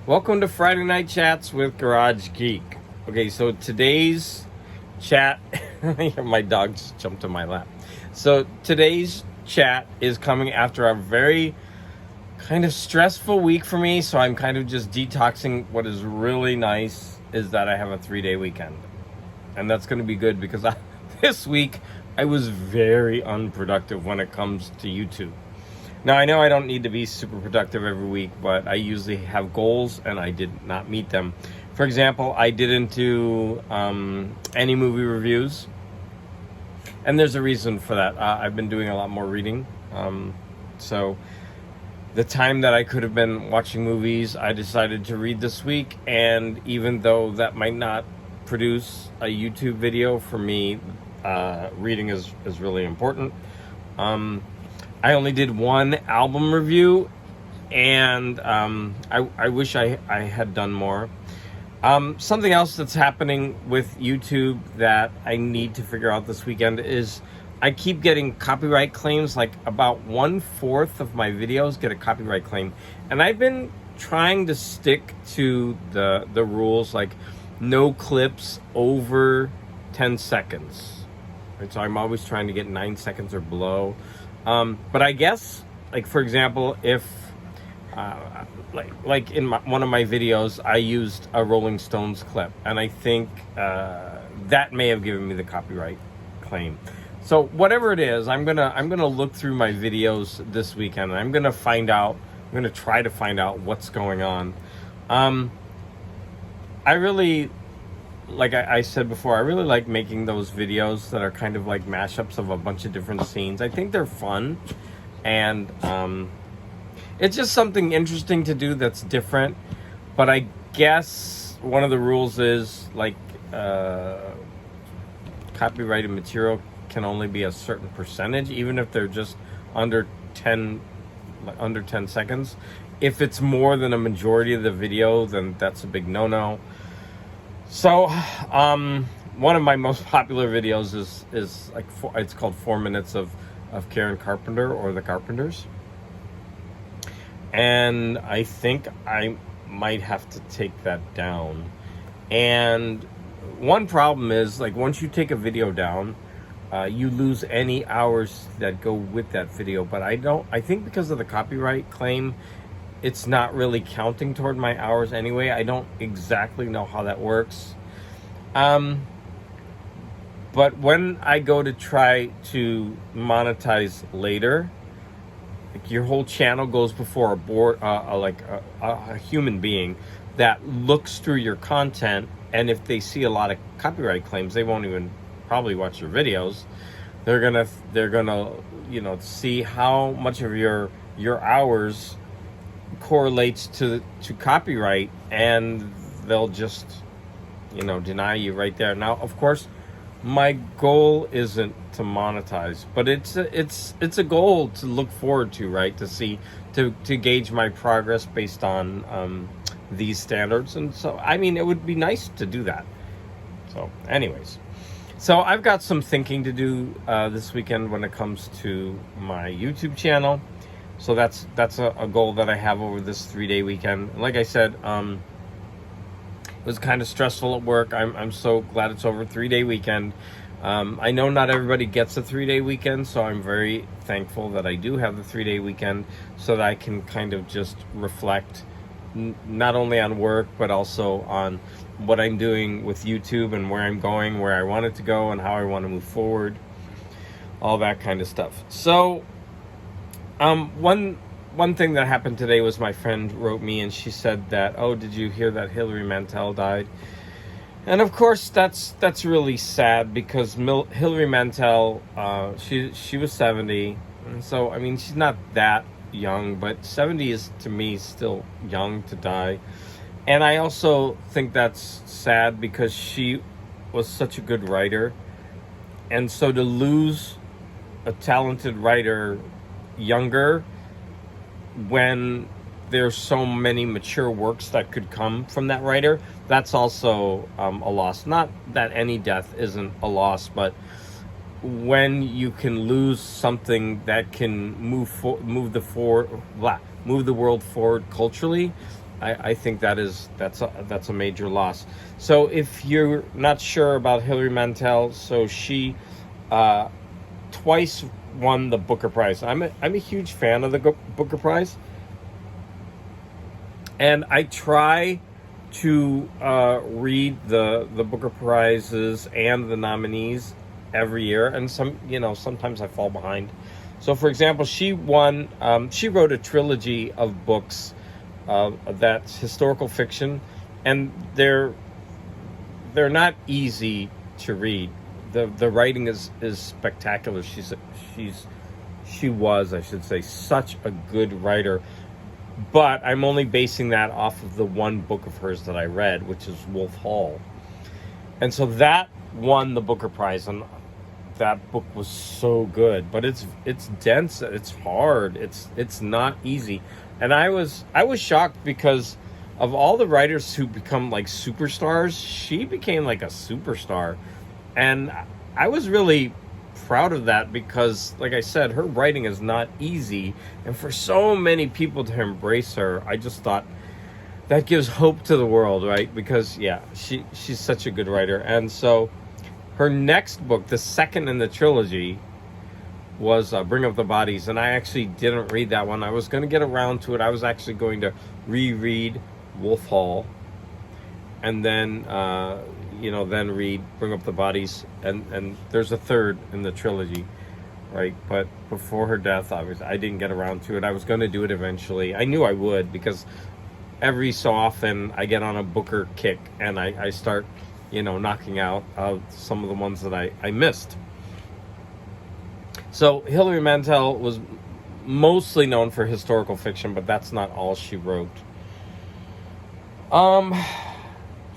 Welcome to Friday Night Chats with Garage Geek. Okay, so today's chat, my dog just jumped in my lap. So today's chat is coming after a very kind of stressful week for me, so I'm kind of just detoxing. What is really nice is that I have a 3-day weekend. And that's going to be good because this week I was very unproductive when it comes to YouTube. Now, I know I don't need to be super productive every week, but I usually have goals and I did not meet them. For example, I didn't do any movie reviews. And there's a reason for that. I've been doing a lot more reading. So the time that I could have been watching movies, I decided to read this week. And even though that might not produce a YouTube video, for me, reading is really important. I only did one album review, and I wish I had done more. Something else that's happening with YouTube that I need to figure out this weekend is I keep getting copyright claims. Like about 1/4 of my videos get a copyright claim, and I've been trying to stick to the rules, like no clips over 10 seconds. Right? So I'm always trying to get 9 seconds or below. But I guess, like, for example, if, like in one of my videos, I used a Rolling Stones clip, and I think that may have given me the copyright claim. So whatever it is, I'm gonna look through my videos this weekend, and I'm gonna try to find out what's going on. I really, like I said before, I really like making those videos that are kind of like mashups of a bunch of different scenes. I think they're fun, and it's just something interesting to do that's different. But I guess one of the rules is, like, copyrighted material can only be a certain percentage, even if they're just under 10 seconds. If it's more than a majority of the video, then that's a big no-no. So, one of my most popular videos is like it's called 4 Minutes of Karen Carpenter, or The Carpenters. And I think I might have to take that down. And one problem is, like, once you take a video down, you lose any hours that go with that video. But I think because of the copyright claim, it's not really counting toward my hours anyway. I don't exactly know how that works. But when I go to try to monetize later, like, your whole channel goes before a board, a human being that looks through your content, and if they see a lot of copyright claims, they won't even probably watch your videos. They're gonna see how much of your hours correlates to copyright, and they'll just deny you right there. Now, of course, my goal isn't to monetize, but it's a goal to look forward to, right? To see, to gauge my progress based on these standards. And so, I mean, it would be nice to do that. So anyways, so I've got some thinking to do this weekend when it comes to my YouTube channel. So that's a goal that I have over this 3-day weekend. Like I said, it was kind of stressful at work. I'm so glad it's over. 3-day weekend. I know not everybody gets a 3-day weekend, so I'm very thankful that I do have the 3-day weekend, so that I can kind of just reflect not only on work, but also on what I'm doing with YouTube and where I'm going, where I want it to go, and how I want to move forward. All that kind of stuff. So, one thing that happened today was my friend wrote me, and she said that, "Oh, did you hear that Hillary Mantel died?" And of course, that's really sad, because Hillary Mantel, she was 70, and so, I mean, she's not that young, but 70 is, to me, still young to die. And I also think that's sad because she was such a good writer, and so to lose a talented writer younger, when there's so many mature works that could come from that writer, that's also a loss. Not that any death isn't a loss, but when you can lose something that can move the world forward culturally, I think that's a major loss. So if you're not sure about Hilary Mantel, so she twice won the Booker Prize. I'm a huge fan of the Booker Prize, and I try to read the Booker Prizes and the nominees every year, and sometimes I fall behind. So, for example, she won. She wrote a trilogy of books that's historical fiction, and they're not easy to read. The writing is spectacular. She was, I should say, such a good writer. But I'm only basing that off of the one book of hers that I read, which is Wolf Hall. And so that won the Booker Prize, and that book was so good. But it's dense, it's hard, it's not easy. And I was shocked because of all the writers who become like superstars, she became like a superstar. And I was really proud of that because, like I said, her writing is not easy, and for so many people to embrace her, I just thought that gives hope to the world, right? Because she's such a good writer. And so her next book, the second in the trilogy, was Bring Up the Bodies, and I actually didn't read that one. I was going to get around to it. I was actually going to reread Wolf Hall, and then then read Bring Up the Bodies, and there's a third in the trilogy, right? But before her death, obviously, I didn't get around to it. I was going to do it eventually. I knew I would, because every so often I get on a Booker kick, and I start, knocking out some of the ones that I missed. So Hilary Mantel was mostly known for historical fiction, but that's not all she wrote.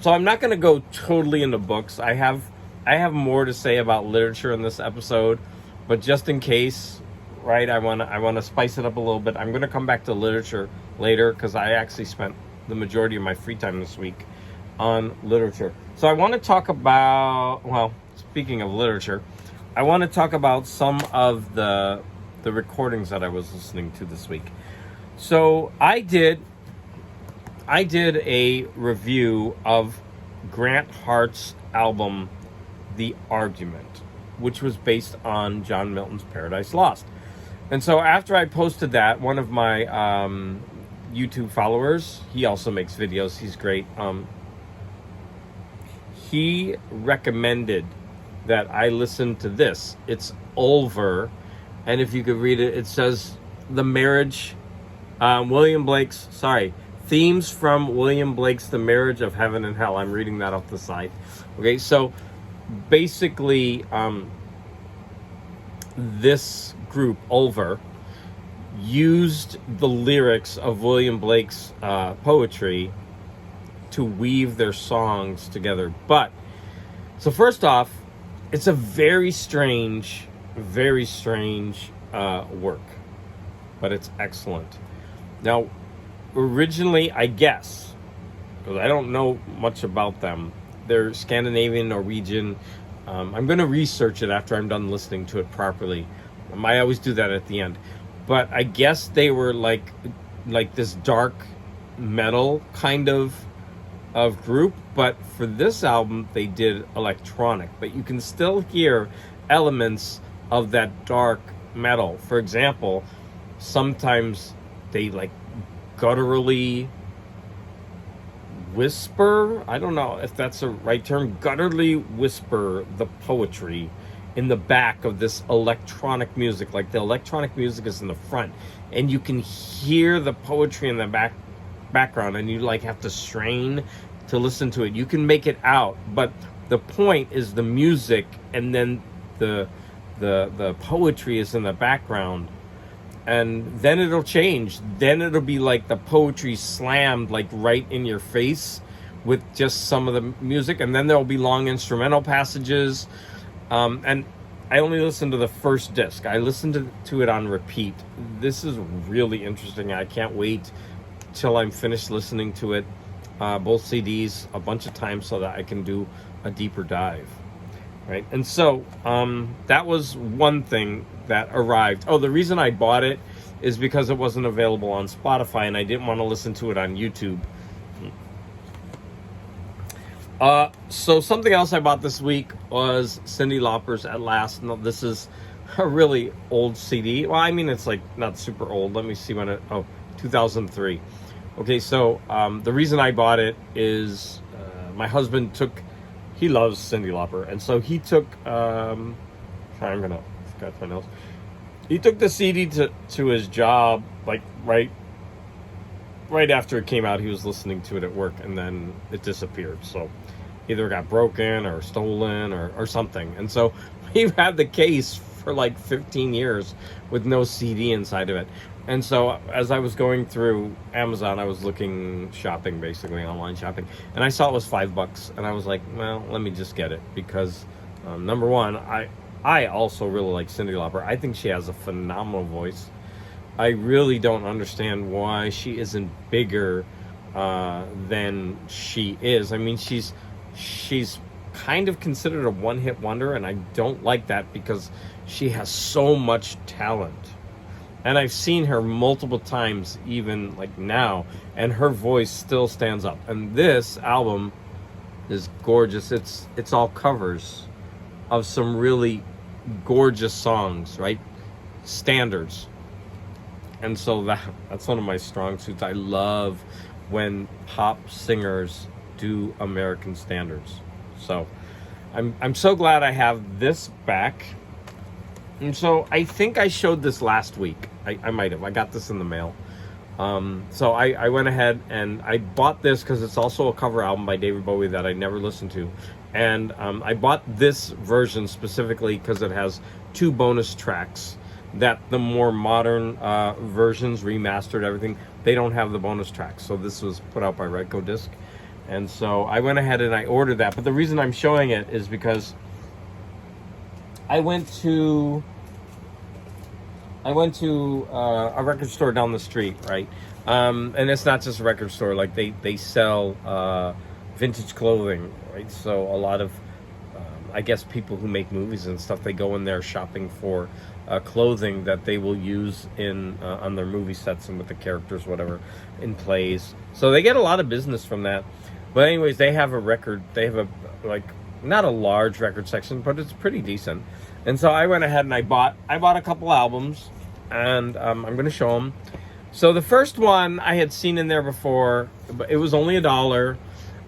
So I'm not going to go totally into books. I have more to say about literature in this episode, but just in case, right, I want to spice it up a little bit. I'm going to come back to literature later because I actually spent the majority of my free time this week on literature. So I want to talk about, well, speaking of literature, I want to talk about some of the recordings that I was listening to this week. So I did a review of Grant Hart's album, The Argument, which was based on John Milton's Paradise Lost. And so after I posted that, one of my YouTube followers, he also makes videos, he's great, he recommended that I listen to this. It's Ulver, and if you could read it, it says The Marriage, Themes from William Blake's The Marriage of Heaven and Hell. I'm reading that off the side. Okay, so basically, this group, Ulver, used the lyrics of William Blake's poetry to weave their songs together. But, so first off, it's a very strange work, but it's excellent. Now, originally, I guess, because I don't know much about them, they're Scandinavian, Norwegian. I'm going to research it after I'm done listening to it properly. I always do that at the end. But I guess they were like this dark metal kind of group. But for this album, they did electronic. But you can still hear elements of that dark metal. For example, sometimes they gutturally whisper, I don't know if that's the right term, gutturally whisper the poetry in the back of this electronic music. Like the electronic music is in the front, and you can hear the poetry in the background, and you have to strain to listen to it. You can make it out, but the point is the music, and then the poetry is in the background. And then it'll change. Then it'll be like the poetry slammed right in your face with just some of the music. And then there'll be long instrumental passages. And I only listened to the first disc. I listened to it on repeat. This is really interesting. I can't wait till I'm finished listening to it, both CDs, a bunch of times so that I can do a deeper dive. Right? And so that was one thing that arrived. Oh, the reason I bought it is because it wasn't available on Spotify, and I didn't want to listen to it on YouTube. So something else I bought this week was Cyndi Lauper's At Last. No, this is a really old CD. Well, I mean, it's like not super old. Let me see when it... Oh, 2003. Okay, so the reason I bought it is my husband took... He loves Cyndi Lauper, and so he took... I'm gonna scratch my nose. He took the CD to his job, like right after it came out. He was listening to it at work, and then it disappeared. So either it got broken or stolen or something. And so we've had the case for like 15 years with no CD inside of it. And so as I was going through Amazon, I was shopping, basically online shopping, and I saw it was $5, and I was like, well, let me just get it, because number one, I also really like Cyndi Lauper. I think she has a phenomenal voice. I really don't understand why she isn't bigger than she is. I mean, she's kind of considered a one-hit wonder, and I don't like that, because she has so much talent. And I've seen her multiple times, even like now, and her voice still stands up. And this album is gorgeous. It's all covers of some really gorgeous songs, right? Standards. And so that's one of my strong suits. I love when pop singers do American standards. So I'm so glad I have this back. And so I think I showed this last week. I might have. I got this in the mail. So I went ahead and I bought this because it's also a cover album by David Bowie that I never listened to. And I bought this version specifically because it has 2 bonus tracks that the more modern versions, remastered everything, they don't have the bonus tracks. So this was put out by Redco Disc. And so I went ahead and I ordered that. But the reason I'm showing it is because I went to a record store down the street, right? And it's not just a record store. Like they sell vintage clothing, right? So a lot of I guess people who make movies and stuff, they go in there shopping for clothing that they will use in on their movie sets and with the characters, whatever, in plays. So they get a lot of business from that. But anyways, they have a not a large record section, but it's pretty decent. And so I went ahead and I bought a couple albums, and I'm going to show them. So the first one I had seen in there before, but it was only $1.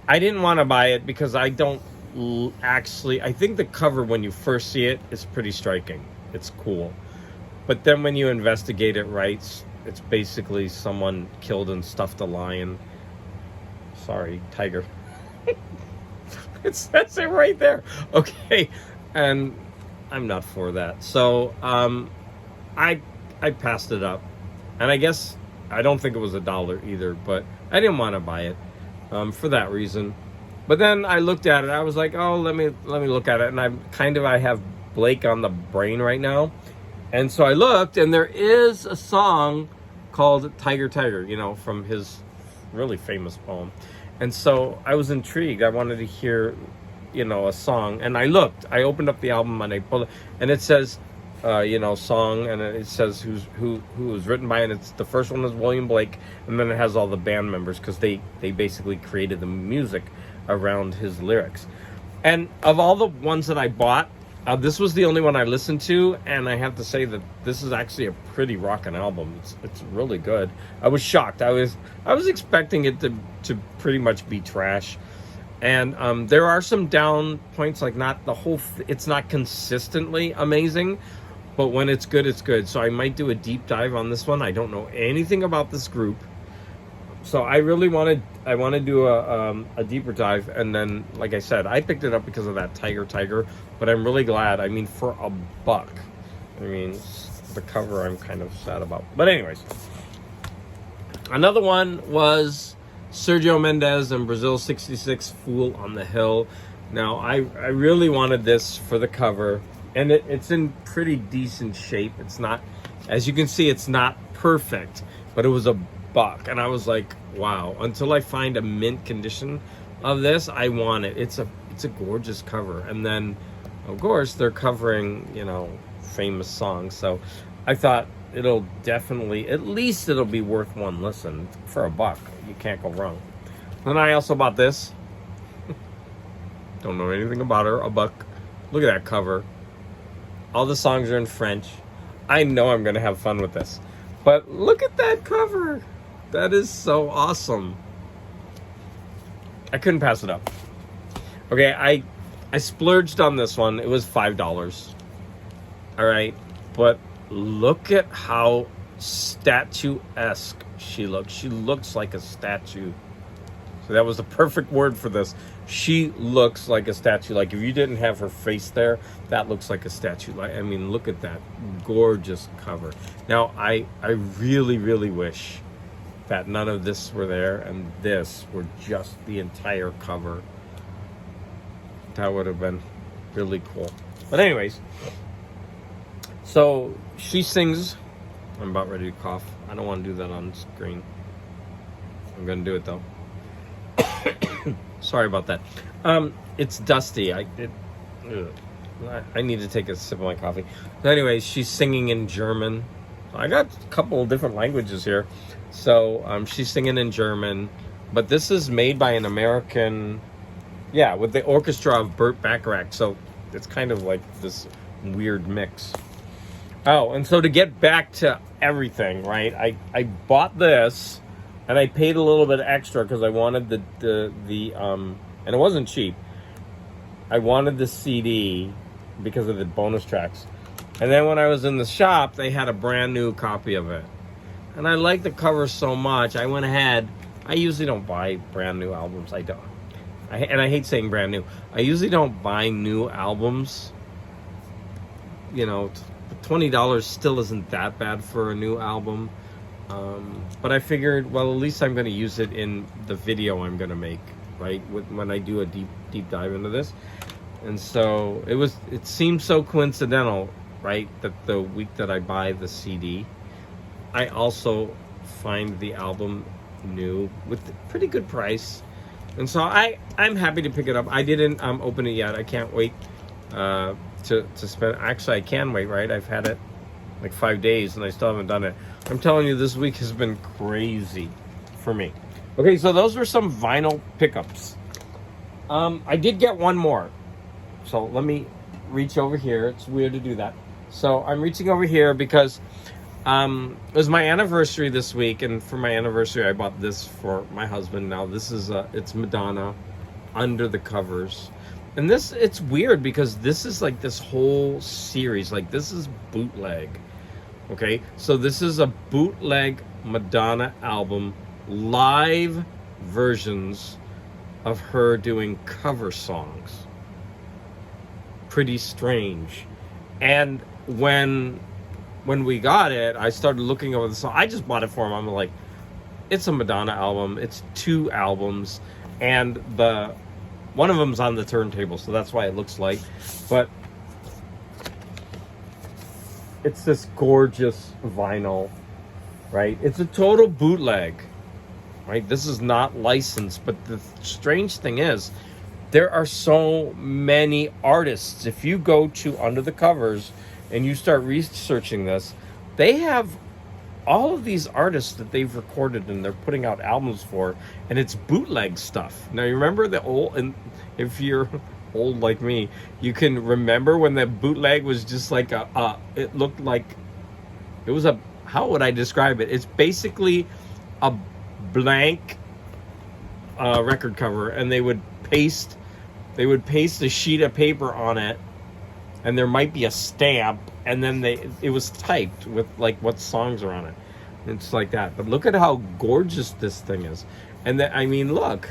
I didn't want to buy it because I think the cover when you first see it is pretty striking. It's cool. But then when you investigate it right, it's basically someone killed and stuffed a lion. Sorry, tiger. It says it right there. Okay. And I'm not for that. So I passed it up. And I guess I don't think it was $1 either, but I didn't want to buy it for that reason. But then I looked at it. I was like, oh, let me look at it. And I have Blake on the brain right now. And so I looked, and there is a song called Tiger, Tiger, from his really famous poem. And so I was intrigued. I wanted to hear, a song. And I opened up the album and I pulled it, and it says, song, and it says who was written by, and it's the first one is William Blake, and then it has all the band members because they basically created the music around his lyrics. And of all the ones that I bought, this was the only one I listened to, and I have to say that this is actually a pretty rockin' album. It's really good. I was shocked. I was expecting it to pretty much be trash, and there are some down points, like not the whole. It's not consistently amazing, but when it's good, it's good. So I might do a deep dive on this one. I don't know anything about this group, so I really want to do a deeper dive. And then, like I said, I picked it up because of that Tiger, but I'm really glad. I mean, for $1. I mean, the cover I'm kind of sad about. But anyways, another one was Sergio Mendes and Brazil 66, Fool on the Hill. Now, I really wanted this for the cover, and it's in pretty decent shape. It's not, as you can see, it's not perfect, but it was $1. And I was like, wow, until I find a mint condition of this, I want it. It's a gorgeous cover. And then, of course, they're covering, famous songs. So I thought it'll definitely, at least it'll be worth one listen for $1. You can't go wrong. Then I also bought this. Don't know anything about her. $1. Look at that cover. All the songs are in French. I know I'm going to have fun with this. But look at that cover. That is so awesome. I couldn't pass it up. Okay, I splurged on this one. It was $5. All right. But look at how statuesque she looks. She looks like a statue. So that was the perfect word for this. She looks like a statue. Like if you didn't have her face there, that looks like a statue. Like, I mean, look at that gorgeous cover. Now, I really, really wish that none of this were there and this were just the entire cover. That would have been really cool. But anyways, so she sings. I'm about ready to cough. I don't want to do that on screen. I'm going to do it though. Sorry about that. It's dusty. I need to take a sip of my coffee. So anyways, she's singing in German. I got a couple of different languages here. So she's singing in German. But this is made by an American, with the orchestra of Burt Bacharach. So it's kind of like this weird mix. Oh, and so to get back to everything, right? I bought this. And I paid a little bit extra because I wanted the and it wasn't cheap. I wanted the CD because of the bonus tracks. And then when I was in the shop, they had a brand new copy of it. And I liked the cover so much, I went ahead. I usually don't buy brand new albums. I don't. And I hate saying brand new. I usually don't buy new albums. You know, $20 still isn't that bad for a new album. But I figured, well, at least I'm going to use it in the video I'm going to make, right? When I do a deep dive into this. And so it seemed so coincidental, right? That the week that I buy the CD, I also find the album new with a pretty good price. And so I'm happy to pick it up. I didn't open it yet. I can't wait to spend. Actually, I can wait, right? I've had it like 5 days and I still haven't done it. I'm telling you, this week has been crazy for me. Okay, so those were some vinyl pickups. I did get one more. So let me reach over here. It's weird to do that. So I'm reaching over here because it was my anniversary this week, and for my anniversary I bought this for my husband. Now this is it's Madonna, Under the Covers. And this, it's weird because this is like this whole series. Like this is bootleg. Okay, so this is a bootleg Madonna album, live versions of her doing cover songs. Pretty strange. And when we got it, I started looking over the song. I just bought it for him. I'm like, it's a Madonna album. It's 2 albums, and one of them's on the turntable, so that's why it looks light. But it's this gorgeous vinyl, right? It's a total bootleg, right? This is not licensed, but the strange thing is, there are so many artists. If you go to Under the Covers and you start researching this, they have all of these artists that they've recorded and they're putting out albums for, and it's bootleg stuff. Now, you remember the old, and if you're old like me, you can remember when the bootleg was just like it looked like it was a, how would I describe it? It's basically a blank record cover, and they would paste a sheet of paper on it, and there might be a stamp, and then it was typed with like what songs are on it. It's like that. But look at how gorgeous this thing is. And then, I mean, look,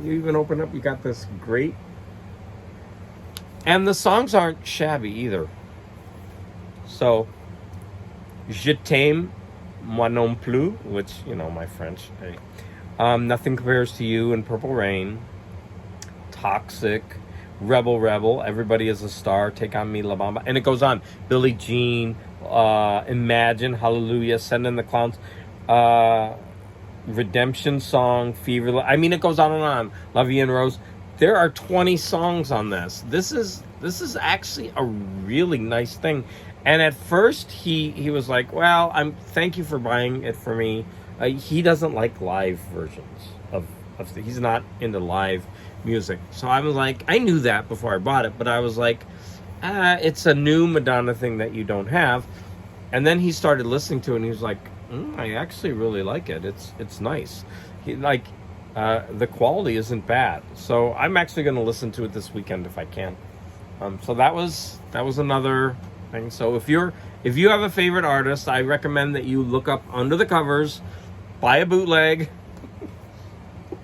you even open up, you got this great, and the songs aren't shabby either. So, Je t'aime, moi non plus, which, you know, my French. Hey. Nothing Compares to You and Purple Rain. Toxic. Rebel Rebel, Everybody is a Star, Take on Me, La Bamba. And it goes on. Billie Jean, Imagine, Hallelujah, Send in the Clowns, Redemption Song, Fever. I mean, it goes on and on. La Vie en Rose. There are 20 songs on this. This is actually a really nice thing. And at first he was like, well, thank you for buying it for me. He doesn't like live versions of he's not into live music. So I was like, I knew that before I bought it, but I was like, it's a new Madonna thing that you don't have. And then he started listening to it, and he was like, I actually really like it. It's nice. The quality isn't bad. So I'm actually going to listen to it this weekend if I can. So that was another thing. So if you have a favorite artist, I recommend that you look up Under the Covers, buy a bootleg.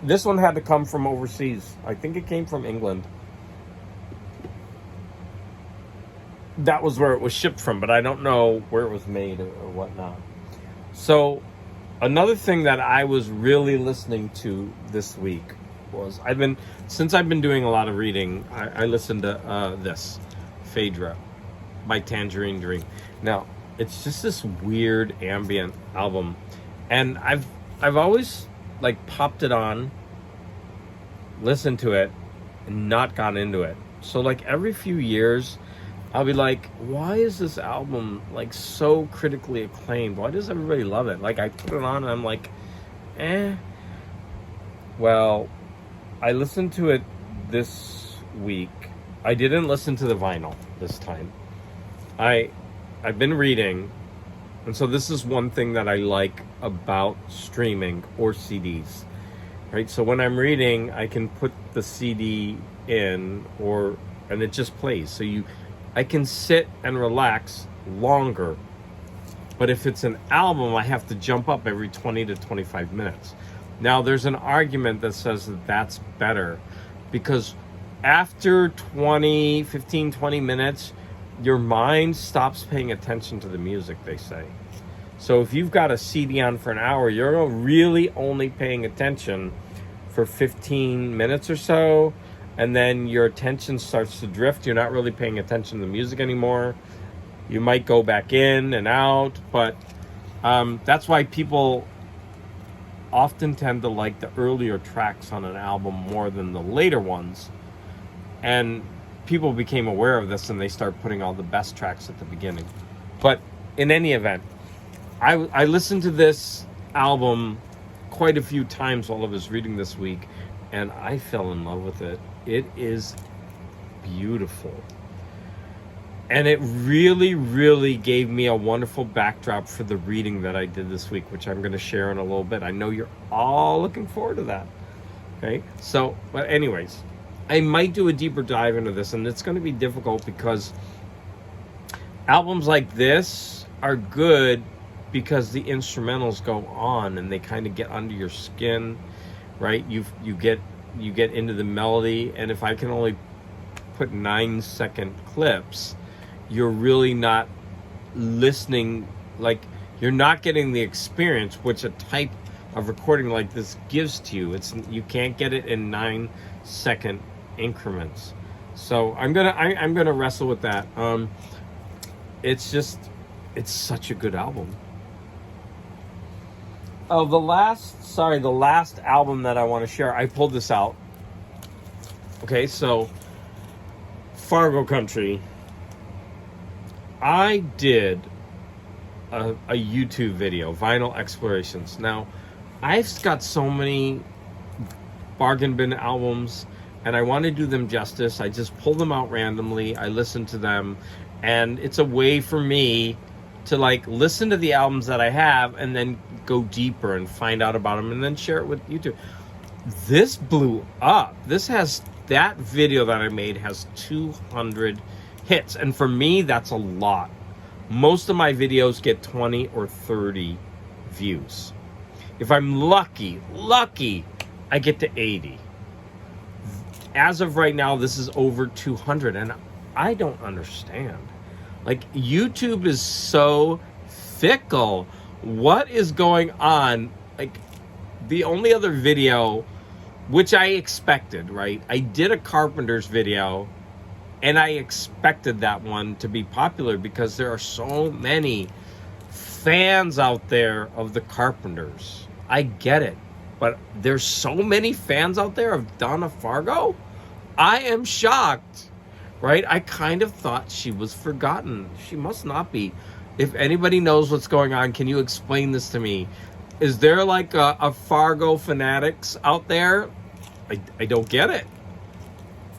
This one had to come from overseas. I think it came from England. That was where it was shipped from, but I don't know where it was made or whatnot. So another thing that I was really listening to this week was since I've been doing a lot of reading, I listened to this Phaedra by Tangerine Dream. Now, it's just this weird ambient album, and I've always like popped it on, listened to it, and not got into it. So like every few years I'll be like, why is this album like so critically acclaimed? Why does everybody love it? Like I put it on and I'm like, Well, I listened to it this week. I didn't listen to the vinyl this time. I've been reading, and so this is one thing that I like about streaming or CDs, right? So when I'm reading, I can put the CD in, and it just plays. So I can sit and relax longer. But if it's an album, I have to jump up every 20 to 25 minutes. Now, there's an argument that says that that's better because after 15, 20 minutes, your mind stops paying attention to the music, they say. So if you've got a CD on for an hour, you're really only paying attention for 15 minutes or so, and then your attention starts to drift. You're not really paying attention to the music anymore. You might go back in and out, but that's why people often tend to like the earlier tracks on an album more than the later ones. And people became aware of this, and they start putting all the best tracks at the beginning. But in any event, I listened to this album quite a few times while I was reading this week, and I fell in love with it. It is beautiful. And it really, really gave me a wonderful backdrop for the reading that I did this week, which I'm going to share in a little bit. I know you're all looking forward to that. Okay? So, but anyways, I might do a deeper dive into this, and it's going to be difficult because albums like this are good because the instrumentals go on and they kind of get under your skin, right? You get into the melody, and if I can only put 9-second clips, you're really not listening, like you're not getting the experience which a type of recording like this gives to you. You can't get it in 9-second increments. So I'm gonna wrestle with that. It's such a good album. Oh, the last album that I want to share, I pulled this out. Okay, so Fargo Country. I did a YouTube video, Vinyl Explorations. Now, I've got so many bargain bin albums, and I want to do them justice. I just pull them out randomly. I listen to them, and it's a way for me to like listen to the albums that I have and then go deeper and find out about them and then share it with YouTube. This blew up. That video that I made has 200 hits, and for me that's a lot. Most of my videos get 20 or 30 views. If I'm lucky, I get to 80. As of right now, this is over 200, and I don't understand. Like, YouTube is so fickle. What is going on? Like, the only other video, which I expected, right? I did a Carpenters video, and I expected that one to be popular because there are so many fans out there of the Carpenters. I get it, but there's so many fans out there of Donna Fargo? I am shocked. right? I kind of thought she was forgotten. She must not be. If anybody knows what's going on, can you explain this to me? Is there like a Fargo fanatics out there? I don't get it.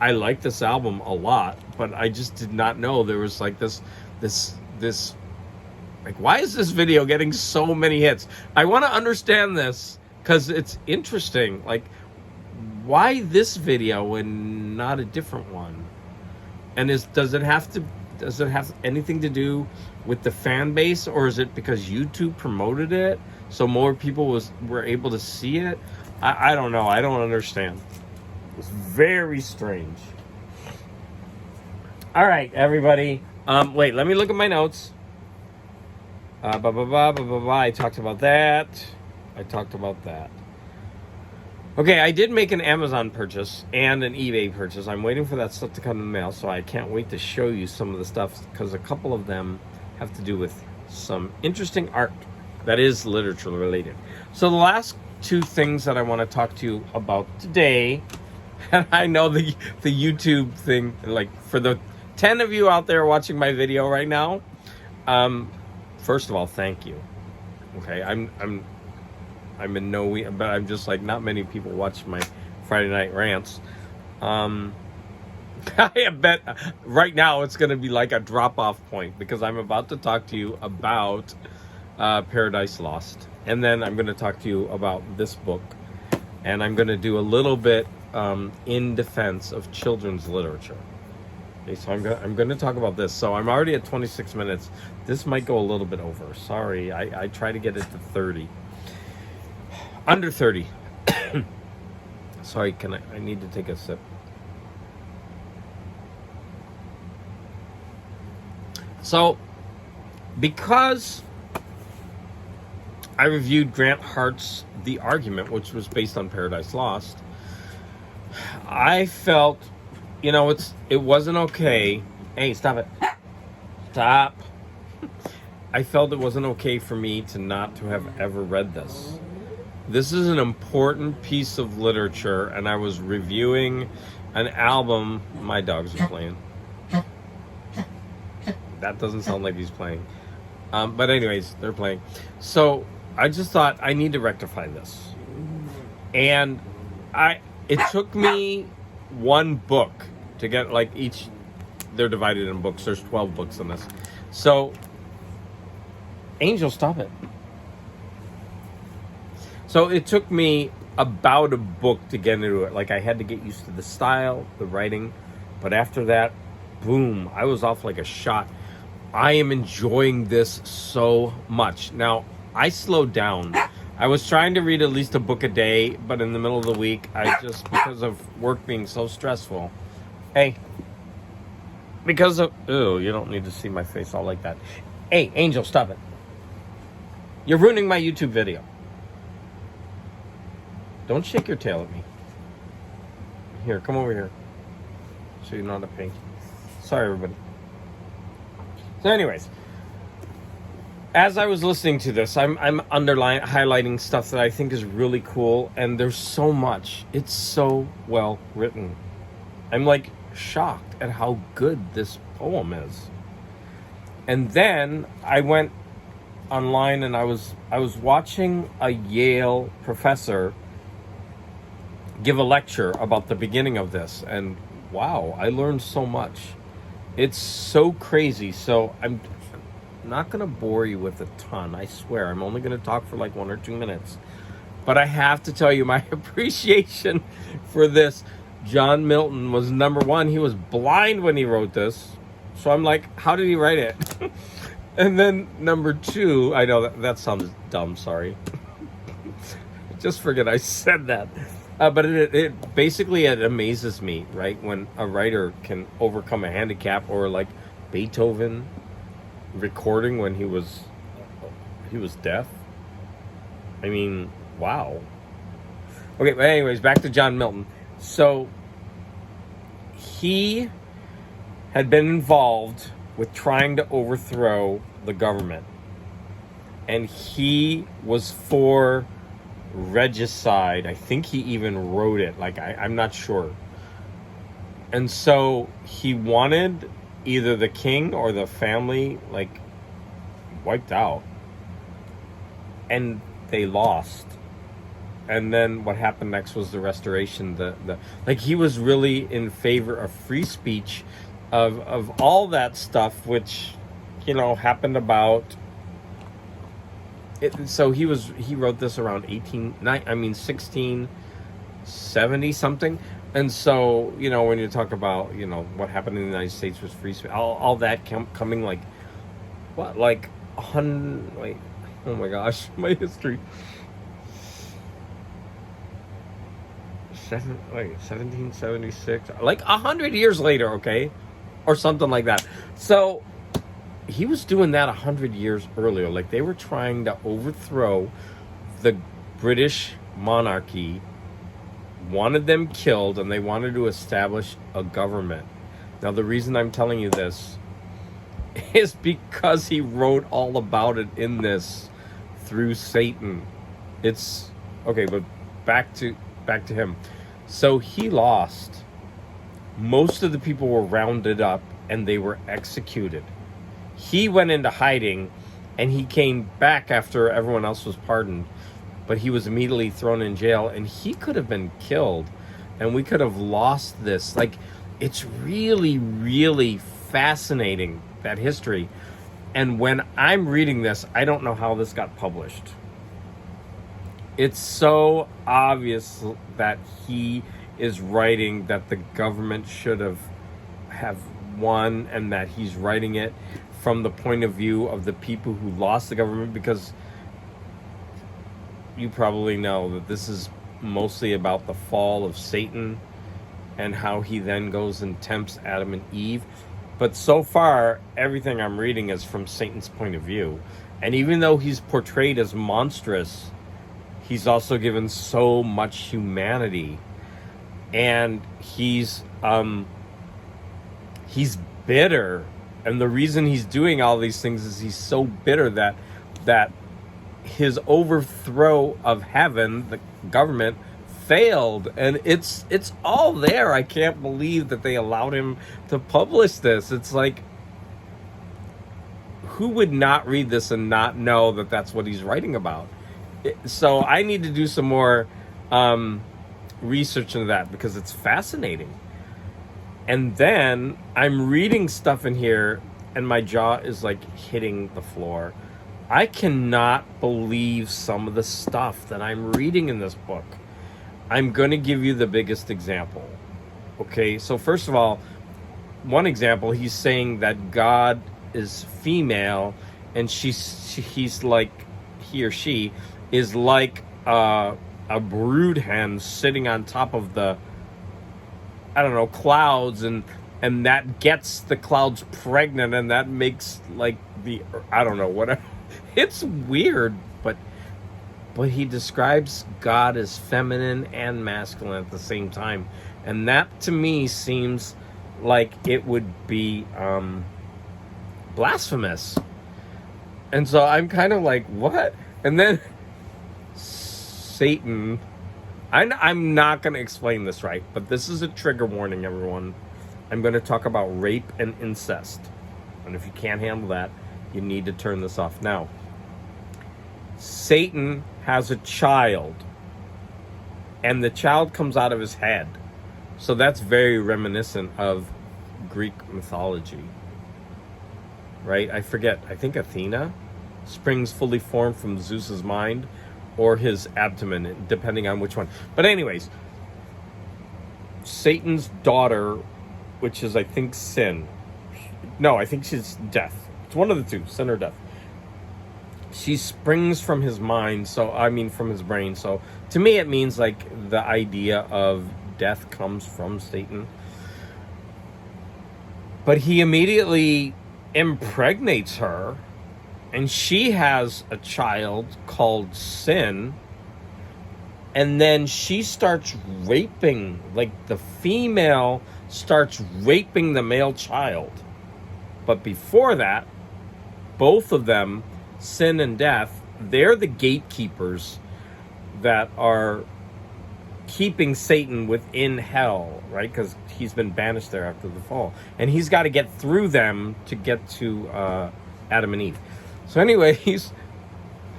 I like this album a lot, but I just did not know there was like this, like, why is this video getting so many hits? I want to understand this because it's interesting. Like, why this video and not a different one? And does it have anything to do with the fan base, or is it because YouTube promoted it so more people were able to see it? I don't know. I don't understand. It's very strange. All right, everybody. Wait, let me look at my notes. I talked about that. Okay, I did make an Amazon purchase and an eBay purchase. I'm waiting for that stuff to come in the mail, so I can't wait to show you some of the stuff, because a couple of them have to do with some interesting art that is literature related. So the last two things that I want to talk to you about today, and I know the YouTube thing, like for the 10 of you out there watching my video right now, first of all, thank you. Okay, I'm in no way, but I'm just like, not many people watch my Friday night rants. I bet right now it's going to be like a drop-off point, because I'm about to talk to you about Paradise Lost, and then I'm going to talk to you about this book, and I'm going to do a little bit in defense of children's literature. Okay, so I'm going to talk about this. So I'm already at 26 minutes. This might go a little bit over. Sorry, I try to get it to 30. Under 30. Sorry, I need to take a sip. So, because I reviewed Grant Hart's The Argument, which was based on Paradise Lost, I felt, it wasn't okay. Hey, stop it. Stop. I felt it wasn't okay for me to not to have ever read this. This is an important piece of literature, and I was reviewing an album. My dogs are playing. That doesn't sound like he's playing. But anyways, they're playing. So I just thought I need to rectify this. And it took me one book to get, like, each, they're divided in books. There's 12 books in this. So, Angel, stop it. So it took me about a book to get into it. Like, I had to get used to the style, the writing. But after that, boom, I was off like a shot. I am enjoying this so much. Now, I slowed down. I was trying to read at least a book a day, but in the middle of the week, because of work being so stressful. Hey, you don't need to see my face all like that. Hey, Angel, stop it. You're ruining my YouTube video. Don't shake your tail at me. Here, come over here. So you know how to paint. Sorry, everybody. So anyways, as I was listening to this, I'm highlighting stuff that I think is really cool, and there's so much. It's so well written. I'm like shocked at how good this poem is. And then I went online and I was watching a Yale professor give a lecture about the beginning of this, and wow, I learned so much. It's so crazy. So I'm not going to bore you with a ton. I swear, I'm only going to talk for like 1 or 2 minutes. But I have to tell you my appreciation for this. John Milton was number one. He was blind when he wrote this. So I'm like, how did he write it? And then number two, I know that sounds dumb, sorry. Just forget I said that. But it basically, it amazes me, right? When a writer can overcome a handicap, or like Beethoven recording when he was deaf. I mean, wow. Okay, but anyways, back to John Milton. So he had been involved with trying to overthrow the government, and he was for regicide. I think he even wrote it. Like, I'm not sure. And so he wanted either the king or the family, like, wiped out. And they lost. And then what happened next was the restoration. Like, he was really in favor of free speech, of all that stuff, which, happened about it. So he wrote this around 1670 something. And so, when you talk about, what happened in the United States was free speech, all that coming like, what, like 100, like, oh my gosh, my history. 1776, like 100 years later, okay? Or something like that. So he was doing that 100 years earlier. Like, they were trying to overthrow the British monarchy, wanted them killed, and they wanted to establish a government. Now, the reason I'm telling you this is because he wrote all about it in this through Satan. It's okay, but back to him. So he lost. Most of the people were rounded up and they were executed. He went into hiding and he came back after everyone else was pardoned, but he was immediately thrown in jail, and he could have been killed, and we could have lost this. Like, it's really, really fascinating, that history. And when I'm reading this, I don't know how this got published. It's so obvious that he is writing that the government should have won, and that he's writing it from the point of view of the people who lost the government, because you probably know that this is mostly about the fall of Satan and how he then goes and tempts Adam and Eve. But so far, everything I'm reading is from Satan's point of view. And even though he's portrayed as monstrous, he's also given so much humanity. And he's bitter. And the reason he's doing all these things is he's so bitter that his overthrow of heaven, the government, failed. And it's all there. I can't believe that they allowed him to publish this. It's like, who would not read this and not know that that's what he's writing about? So I need to do some more research into that, because it's fascinating. And then I'm reading stuff in here and my jaw is like hitting the floor. I cannot believe some of the stuff that I'm reading in this book. I'm going to give you the biggest example. Okay, so first of all, one example, he's saying that God is female, and he's like, he or she is like a brood hen sitting on top of the, clouds, and that gets the clouds pregnant, and that makes like whatever. It's weird, but he describes God as feminine and masculine at the same time. And that to me seems like it would be blasphemous. And so I'm kind of like, what? And then Satan, I'm not going to explain this right, but this is a trigger warning, everyone. I'm going to talk about rape and incest. And if you can't handle that, you need to turn this off now. Satan has a child, and the child comes out of his head. So that's very reminiscent of Greek mythology, right? I forget. I think Athena springs fully formed from Zeus's mind or his abdomen, depending on which one. But anyways, Satan's daughter, which is, I think, sin. No, I think she's death. It's one of the two, sin or death. She springs from his mind, from his brain. So to me, it means like the idea of death comes from Satan. But he immediately impregnates her, and she has a child called Sin. And then she starts raping, like the female starts raping the male child. But before that, both of them, Sin and Death, they're the gatekeepers that are keeping Satan within hell, right? Because he's been banished there after the fall. And he's got to get through them to get to Adam and Eve. So anyways,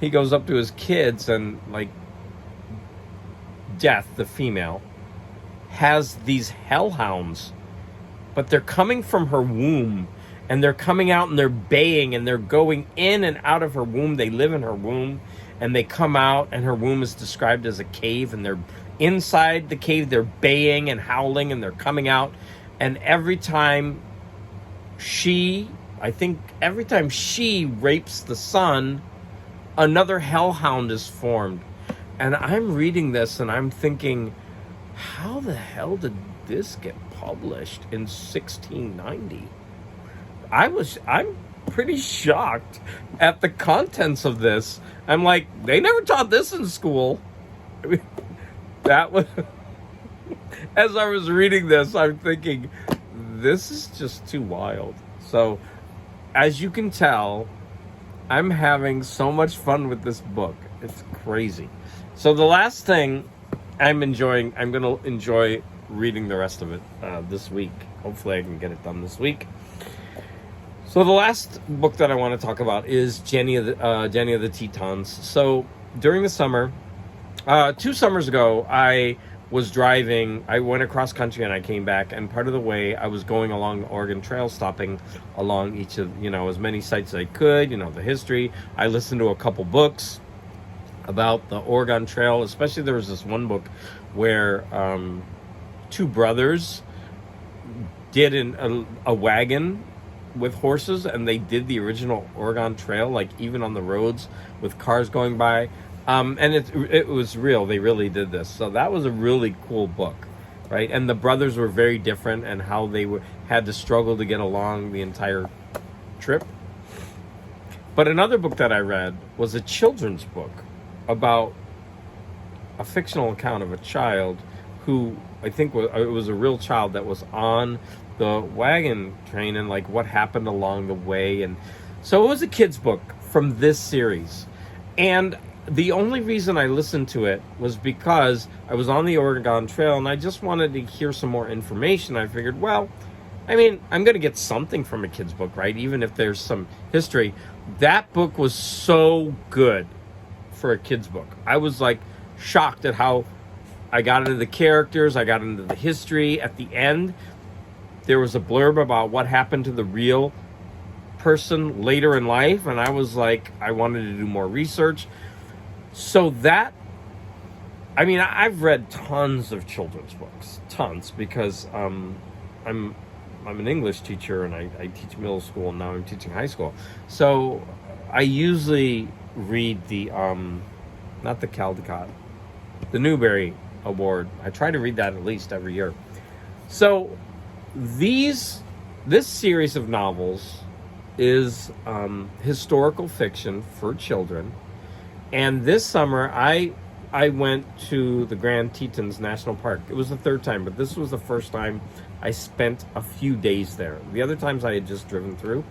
he goes up to his kids, and like Death, the female, has these hellhounds, but they're coming from her womb, and they're coming out and they're baying, and they're going in and out of her womb. They live in her womb, and they come out, and her womb is described as a cave, and they're inside the cave, they're baying and howling, and they're coming out. And every time she rapes the son, another hellhound is formed. And I'm reading this and I'm thinking, how the hell did this get published in 1690? I'm pretty shocked at the contents of this. I'm like, they never taught this in school. I mean, that was, as I was reading this, I'm thinking, this is just too wild. So, as you can tell, I'm having so much fun with this book. It's crazy. So the last thing I'm going to enjoy reading the rest of it this week. Hopefully I can get it done this week. So the last book that I want to talk about is Jenny of the Tetons. So during the summer, 2 summers ago, I was driving. I went across country and I came back, and part of the way I was going along the Oregon Trail, stopping along each of, as many sites as I could, the history. I listened to a couple books about the Oregon Trail. Especially there was this one book where 2 brothers did a wagon with horses, and they did the original Oregon Trail, like even on the roads with cars going by. And it was real. They really did this. So that was a really cool book, right? And the brothers were very different, and how they had to struggle to get along the entire trip. But another book that I read was a children's book about a fictional account of a child who, I think it was a real child that was on the wagon train, and like what happened along the way. And so it was a kid's book from this series. And the only reason I listened to it was because I was on the Oregon Trail and I just wanted to hear some more information. I figured, well, I mean, I'm going to get something from a kid's book, right? Even if there's some history. That book was so good for a kid's book. I was like shocked at how I got into the characters. I got into the history. At the end, there was a blurb about what happened to the real person later in life. And I was like, I wanted to do more research. So that, I mean, I've read tons of children's books, tons, because I'm an English teacher, and I teach middle school, and now I'm teaching high school. So I usually read the, not the Caldecott, the Newbery Award. I try to read that at least every year. So this series of novels is historical fiction for children. And this summer, I went to the Grand Tetons National Park. It was the 3rd time, but this was the first time I spent a few days there. The other times I had just driven through.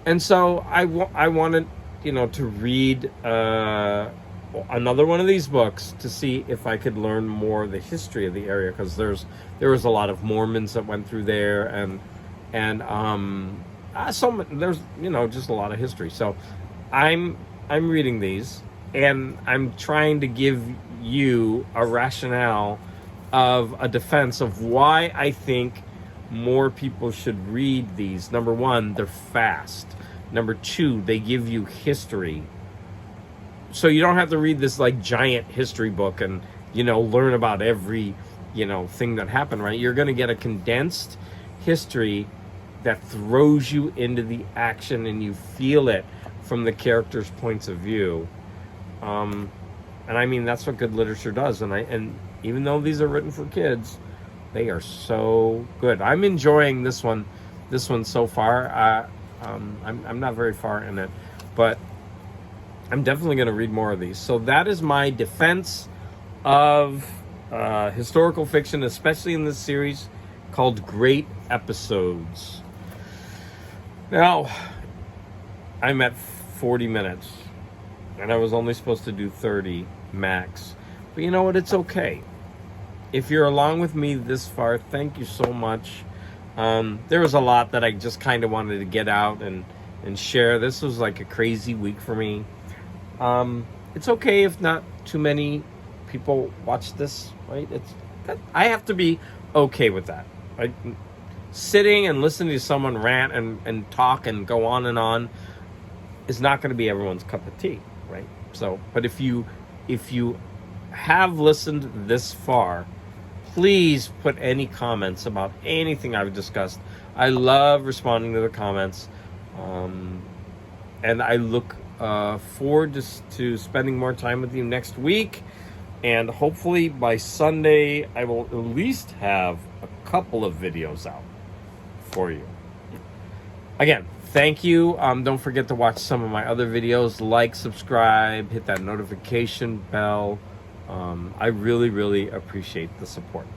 And so I wanted, to read another one of these books to see if I could learn more of the history of the area, because there was a lot of Mormons that went through there, and there's just a lot of history. So I'm reading these, and I'm trying to give you a rationale of a defense of why I think more people should read these. Number 1, they're fast. Number 2, they give you history. So you don't have to read this like giant history book and, learn about every, thing that happened, right? You're going to get a condensed history that throws you into the action, and you feel it from the characters' points of view. And I mean, that's what good literature does. And even though these are written for kids, they are so good. I'm enjoying this one so far. I'm not very far in it, but I'm definitely going to read more of these. So that is my defense of historical fiction, especially in this series called Great Episodes. Now, I'm at 40 minutes, and I was only supposed to do 30 max. But you know what? It's okay. if you're along with me this far, thank you so much. There was a lot that I just kind of wanted to get out and share. This was like a crazy week for me. It's okay if not too many people watch this, right? I have to be okay with that, right? Sitting and listening to someone rant and talk and go on is not going to be everyone's cup of tea, right? So, but if you have listened this far, please put any comments about anything I've discussed. I love responding to the comments, and I look forward to spending more time with you next week. And hopefully by Sunday, I will at least have a couple of videos out for you. Again, thank you. Don't forget to watch some of my other videos. Like, subscribe, hit that notification bell. I really, really appreciate the support.